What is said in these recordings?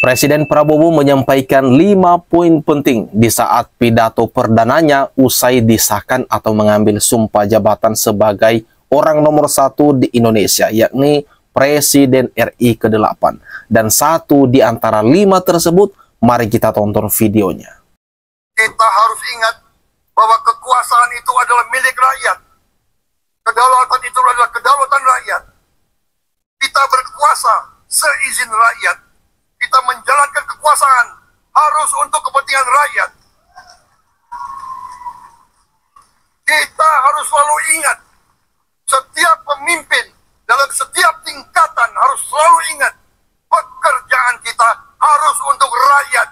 Presiden Prabowo menyampaikan 5 poin penting di saat pidato perdananya usai disahkan atau mengambil sumpah jabatan sebagai orang nomor 1 di Indonesia, yakni Presiden RI ke-8. Dan satu di antara 5 tersebut, mari kita tonton videonya. Kita harus ingat bahwa kekuasaan itu adalah milik rakyat. Kedaulatan itu adalah kedaulatan rakyat. Kita berkuasa seizin rakyat. Kita menjalankan kekuasaan harus untuk kepentingan rakyat. Kita harus selalu ingat, setiap pemimpin dalam setiap tingkatan harus selalu ingat, pekerjaan kita harus untuk rakyat.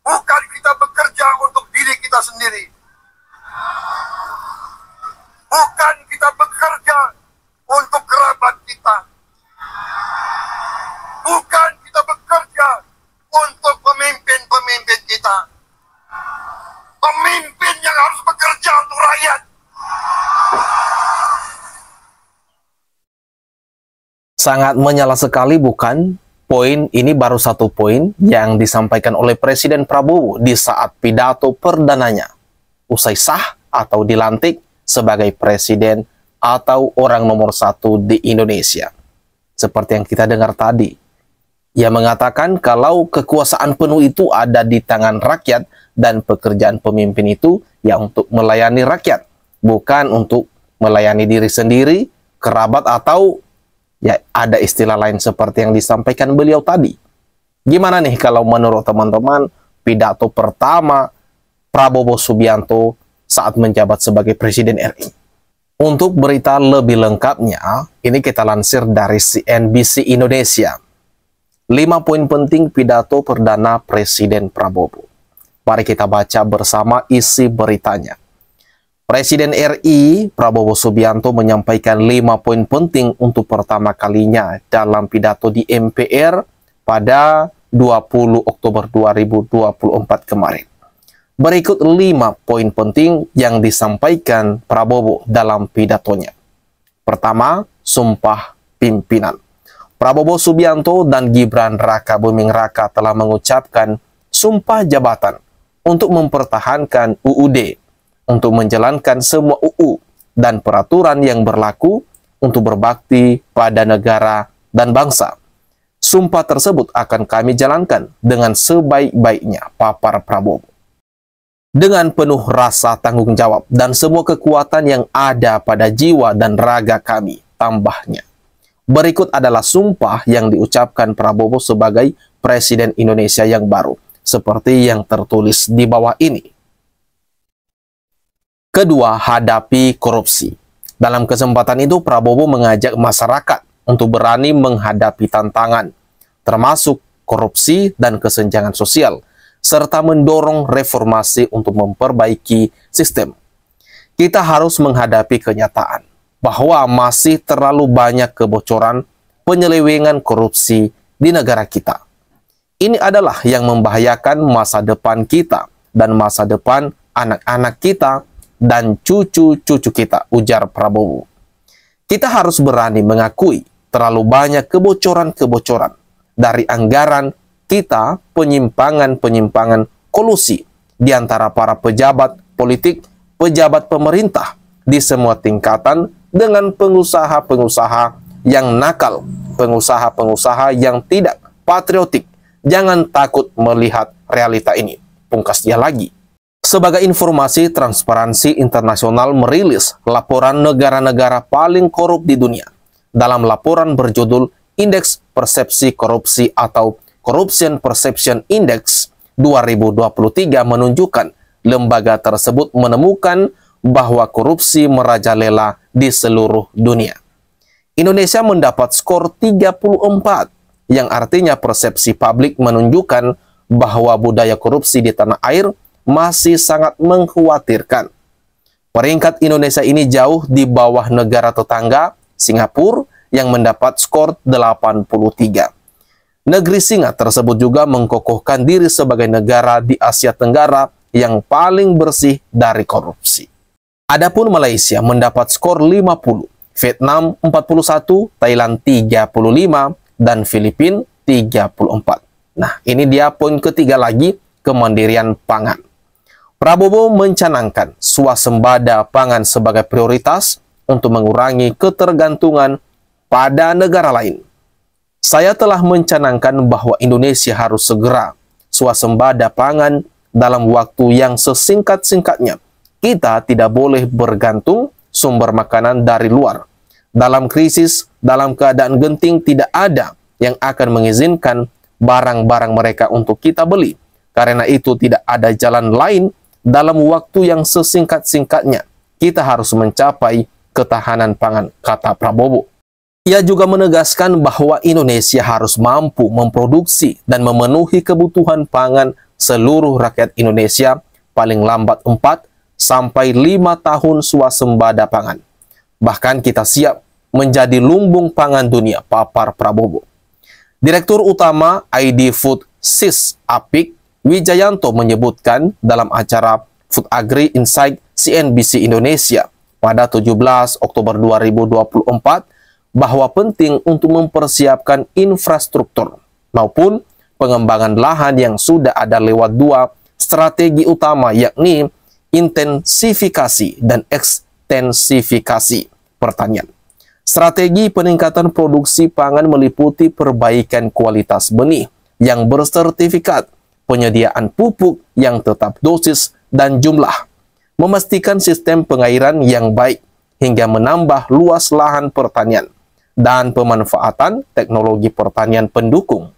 Bukan kita bekerja untuk diri kita sendiri. Bukan kita bekerja untuk kerabat kita. Bukan kita bekerja untuk pemimpin-pemimpin kita. Pemimpin yang harus bekerja untuk rakyat. Sangat menyala sekali, bukan? Poin ini baru satu poin yang disampaikan oleh Presiden Prabowo di saat pidato perdananya usai sah atau dilantik sebagai presiden atau orang nomor 1 di Indonesia. Seperti yang kita dengar tadi, ia mengatakan kalau kekuasaan penuh itu ada di tangan rakyat dan pekerjaan pemimpin itu ya untuk melayani rakyat, bukan untuk melayani diri sendiri, kerabat, atau ya ada istilah lain seperti yang disampaikan beliau tadi. Gimana nih kalau menurut teman-teman pidato pertama Prabowo Subianto saat menjabat sebagai Presiden RI? Untuk berita lebih lengkapnya, ini kita lansir dari CNBC Indonesia. 5 poin penting pidato perdana Presiden Prabowo. Mari kita baca bersama isi beritanya. Presiden RI Prabowo Subianto menyampaikan 5 poin penting untuk pertama kalinya dalam pidato di MPR pada 20 Oktober 2024 kemarin. Berikut 5 poin penting yang disampaikan Prabowo dalam pidatonya. Pertama, sumpah pimpinan. Prabowo Subianto dan Gibran Raka Buming Raka telah mengucapkan sumpah jabatan untuk mempertahankan UUD, untuk menjalankan semua UU dan peraturan yang berlaku untuk berbakti pada negara dan bangsa. Sumpah tersebut akan kami jalankan dengan sebaik-baiknya, papar Prabowo. Dengan penuh rasa tanggung jawab dan semua kekuatan yang ada pada jiwa dan raga kami, tambahnya. Berikut adalah sumpah yang diucapkan Prabowo sebagai Presiden Indonesia yang baru, seperti yang tertulis di bawah ini. Kedua, hadapi korupsi. Dalam kesempatan itu, Prabowo mengajak masyarakat untuk berani menghadapi tantangan, termasuk korupsi dan kesenjangan sosial, serta mendorong reformasi untuk memperbaiki sistem. Kita harus menghadapi kenyataan bahwa masih terlalu banyak kebocoran, penyelewengan, korupsi di negara kita. Ini adalah yang membahayakan masa depan kita dan masa depan anak-anak kita dan cucu-cucu kita, ujar Prabowo. Kita harus berani mengakui terlalu banyak kebocoran-kebocoran dari anggaran kita, penyimpangan-penyimpangan, kolusi di antara para pejabat politik, pejabat pemerintah di semua tingkatan dengan pengusaha-pengusaha yang nakal, pengusaha-pengusaha yang tidak patriotik. Jangan takut melihat realita ini, pungkas dia lagi. Sebagai informasi, Transparansi Internasional merilis laporan negara-negara paling korup di dunia. Dalam laporan berjudul Indeks Persepsi Korupsi atau Corruption Perception Index 2023 menunjukkan lembaga tersebut menemukan bahwa korupsi merajalela di seluruh dunia. Indonesia mendapat skor 34, yang artinya persepsi publik menunjukkan bahwa budaya korupsi di tanah air masih sangat mengkhawatirkan. Peringkat Indonesia ini jauh di bawah negara tetangga, Singapura, yang mendapat skor 83. Negeri singa tersebut juga mengkokohkan diri sebagai negara di Asia Tenggara yang paling bersih dari korupsi. Adapun Malaysia mendapat skor 50, Vietnam 41, Thailand 35, dan Filipina 34. Nah, ini dia poin ketiga lagi, kemandirian pangan. Prabowo mencanangkan swasembada pangan sebagai prioritas untuk mengurangi ketergantungan pada negara lain. Saya telah mencanangkan bahwa Indonesia harus segera swasembada pangan dalam waktu yang sesingkat-singkatnya. Kita tidak boleh bergantung sumber makanan dari luar. Dalam krisis, dalam keadaan genting, tidak ada yang akan mengizinkan barang-barang mereka untuk kita beli. Karena itu tidak ada jalan lain dalam waktu yang sesingkat-singkatnya. Kita harus mencapai ketahanan pangan, kata Prabowo. Ia juga menegaskan bahwa Indonesia harus mampu memproduksi dan memenuhi kebutuhan pangan seluruh rakyat Indonesia paling lambat 4 sampai 5 tahun swasembada pangan. Bahkan kita siap menjadi lumbung pangan dunia, papar Prabowo. Direktur Utama ID Food SIS Apik Wijayanto menyebutkan dalam acara Food Agri Insight CNBC Indonesia pada 17 Oktober 2024 bahwa penting untuk mempersiapkan infrastruktur maupun pengembangan lahan yang sudah ada lewat 2 strategi utama, yakni intensifikasi dan ekstensifikasi pertanian. Strategi peningkatan produksi pangan meliputi perbaikan kualitas benih yang bersertifikat, penyediaan pupuk yang tetap dosis dan jumlah, memastikan sistem pengairan yang baik hingga menambah luas lahan pertanian, dan pemanfaatan teknologi pertanian pendukung.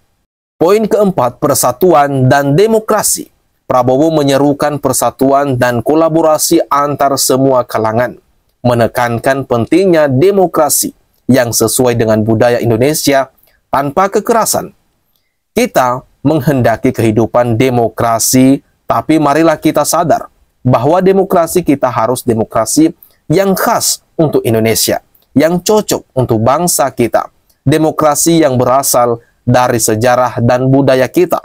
Poin keempat, persatuan dan demokrasi. Prabowo menyerukan persatuan dan kolaborasi antar semua kalangan, menekankan pentingnya demokrasi yang sesuai dengan budaya Indonesia tanpa kekerasan. Kita menghendaki kehidupan demokrasi, tapi marilah kita sadar bahwa demokrasi kita harus demokrasi yang khas untuk Indonesia, yang cocok untuk bangsa kita. Demokrasi yang berasal dari sejarah dan budaya kita.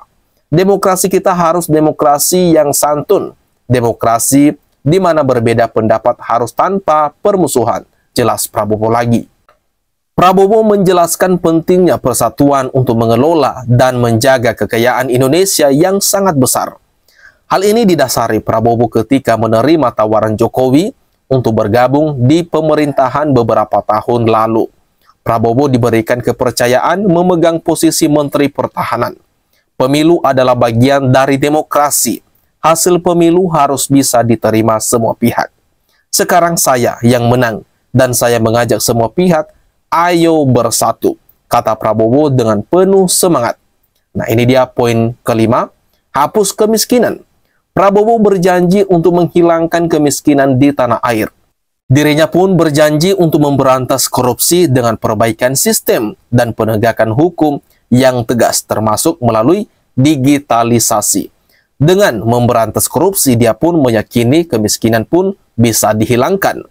Demokrasi kita harus demokrasi yang santun. Demokrasi di mana berbeda pendapat harus tanpa permusuhan. Jelas Prabowo lagi. Prabowo menjelaskan pentingnya persatuan untuk mengelola dan menjaga kekayaan Indonesia yang sangat besar. Hal ini didasari Prabowo ketika menerima tawaran Jokowi untuk bergabung di pemerintahan beberapa tahun lalu. Prabowo diberikan kepercayaan memegang posisi Menteri Pertahanan. Pemilu adalah bagian dari demokrasi. Hasil pemilu harus bisa diterima semua pihak. Sekarang saya yang menang dan saya mengajak semua pihak, ayo bersatu, kata Prabowo dengan penuh semangat. Nah, ini dia poin kelima, hapus kemiskinan. Prabowo berjanji untuk menghilangkan kemiskinan di tanah air. Dirinya pun berjanji untuk memberantas korupsi dengan perbaikan sistem dan penegakan hukum yang tegas, termasuk melalui digitalisasi. Dengan memberantas korupsi, dia pun meyakini kemiskinan pun bisa dihilangkan.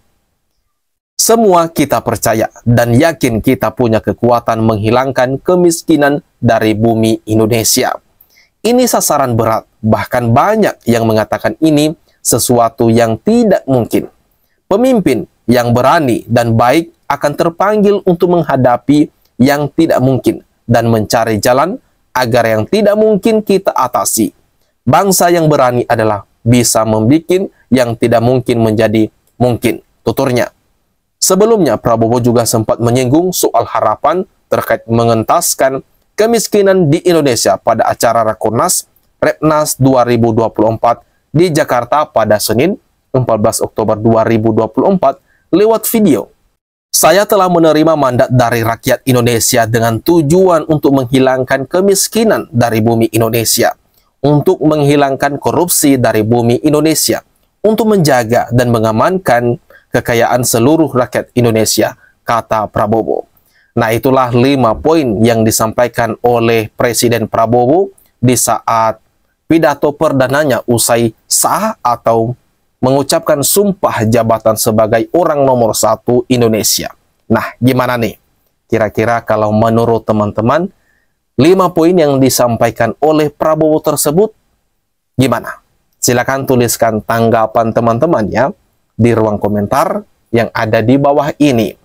Semua kita percaya dan yakin kita punya kekuatan menghilangkan kemiskinan dari bumi Indonesia. Ini sasaran berat, bahkan banyak yang mengatakan ini sesuatu yang tidak mungkin. Pemimpin yang berani dan baik akan terpanggil untuk menghadapi yang tidak mungkin dan mencari jalan agar yang tidak mungkin kita atasi. Bangsa yang berani adalah bisa membuat yang tidak mungkin menjadi mungkin, tuturnya. Sebelumnya, Prabowo juga sempat menyinggung soal harapan terkait mengentaskan kemiskinan di Indonesia pada acara Rakornas Repnas 2024 di Jakarta pada Senin 14 Oktober 2024 lewat video. Saya telah menerima mandat dari rakyat Indonesia dengan tujuan untuk menghilangkan kemiskinan dari bumi Indonesia, untuk menghilangkan korupsi dari bumi Indonesia, untuk menjaga dan mengamankan kekayaan seluruh rakyat Indonesia, kata Prabowo. Nah, itulah 5 poin yang disampaikan oleh Presiden Prabowo di saat pidato perdananya usai sah atau mengucapkan sumpah jabatan sebagai orang nomor 1 Indonesia. Nah, gimana nih? Kira-kira kalau menurut teman-teman, 5 poin yang disampaikan oleh Prabowo tersebut gimana? Silakan tuliskan tanggapan teman-teman ya di ruang komentar yang ada di bawah ini.